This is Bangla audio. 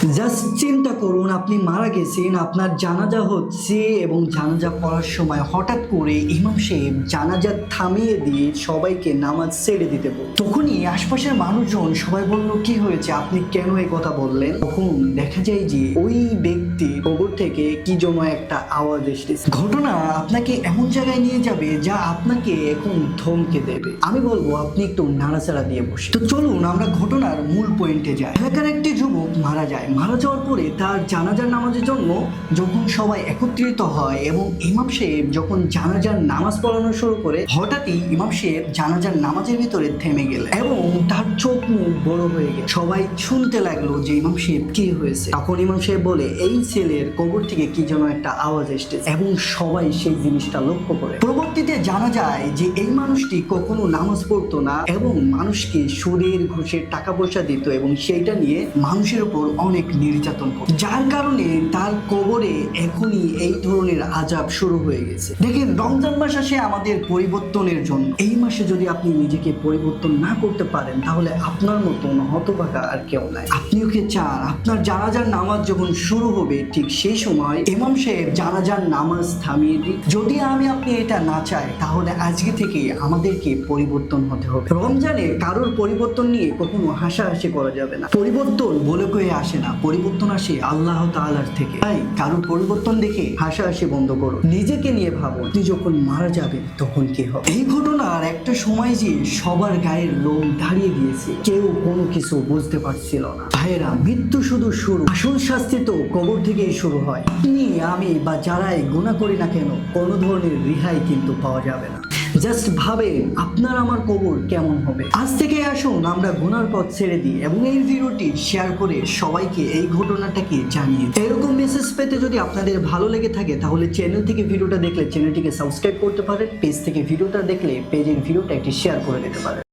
জাস্ট চিন্তা করুন, আপনি মারা গেছেন, আপনার জানাজা হচ্ছে এবং জানাজা পড়ার সময় হঠাৎ করে ইমাম সাহেব জানাজা থামিয়ে দিয়ে সবাইকে নামাজ ছেড়ে দিতে বলল। তখনই আশপাশের মানুষজন সবাই বলল, কি হয়েছে, আপনি কেন এই কথা বললেন? তখন দেখা যায় যে ওই ব্যক্তি কবর থেকে কি যেন একটা আওয়াজ এসেছে। ঘটনা আপনাকে এমন জায়গায় নিয়ে যাবে যা আপনাকে এখন থমকে দেবে। আমি বলবো আপনি একটু নাড়াচাড়া দিয়ে বসে। তো চলুন আমরা ঘটনার মূল পয়েন্টে যাই। এলাকার একটি যুবক মারা যায়। মারা যাওয়ার পরে তার জানাজার নামাজের জন্য যখন সবাই একত্রিত হয় এবং ইমাম সাহেব যখন জানাজার নামাজ পড়ানো শুরু করে, হঠাৎই ইমাম সাহেব জানাজার নামাজের ভিতরে থেমে গেলেন এবং তার চোখ মুখ বড় হয়ে গেল। সবাই শুনতে লাগলো যে ইমাম সাহেব কি হয়েছে। তখন ইমাম সাহেব বলে, এই ছেলের কবর থেকে কি যেন একটা আওয়াজ এসেছে এবং সবাই সেই জিনিসটা লক্ষ্য করে। পরবর্তীতে জানা যায় যে এই মানুষটি কখনো নামাজ পড়তো না এবং মানুষকে সুদের ঘুষের টাকা পয়সা দিত এবং সেইটা নিয়ে মানুষের উপর অনেক নির্যাতন করত, যার কারণে তার কবরে এখনই এই ধরনের আযাব শুরু হয়ে গেছে। দেখেন, রমজান মাস আসে আমাদের পরিবর্তনের জন্য। এই মাসে যদি আপনি নিজেকে পরিবর্তন না করতে পারেন তাহলে আপনার মতন হতভাগা আর কেউ নাই। আপনিও কি চান আপনার জানাজার নামাজ যখন শুরু হবে ঠিক সেই সময় ইমাম সাহেব জানাজার নামাজ থামিয়ে দিক? যদি আপনি এটা না চাই তাহলে আজকে থেকে আমাদেরকে পরিবর্তন হতে হবে। রমজানে কারোর পরিবর্তন নিয়ে কখনো হাসাহাসি করা যাবে না। পরিবর্তন বলে কয়ে আসে না, পরিবর্তন আসে আল্লাহ তাআলার থেকে। তাই কারোর পরিবর্তন দেখে হাসাহাসি বন্ধ করো, নিজেকে নিয়ে ভাবো আপনি যখন মারা যাবেন তখন কি হবে। এই ঘটনার একটা সময় যে সবার গায়ের লোম দাঁড়িয়ে গিয়েছে, কেউ কোনো কিছু বুঝতে পারছিল না। ভাইয়েরা, মৃত্যু শুধু শুরু, আসল শাস্তি তো কবর থেকেই শুরু হয়। আপনি, আমি বা যারাই গুনাহ করি না কেন, কোনো ধরনের রেহাই কিন্তু পাওয়া যাবে না। জাস্ট ভাবেন আপনার আমার কবর কেমন হবে। আজ থেকে আসুন আমরা গুনার পথ ছেড়ে দিই এবং এই ভিডিওটি শেয়ার করে সবাইকে এই ঘটনাটাকে জানিয়ে। এরকম মেসেজ পেতে যদি আপনাদের ভালো লেগে থাকে তাহলে চ্যানেল থেকে ভিডিওটা দেখলে চ্যানেলটিকে সাবস্ক্রাইব করতে পারেন, পেজ থেকে ভিডিওটা দেখলে পেজের ভিডিওটা একটি শেয়ার করে দিতে পারেন।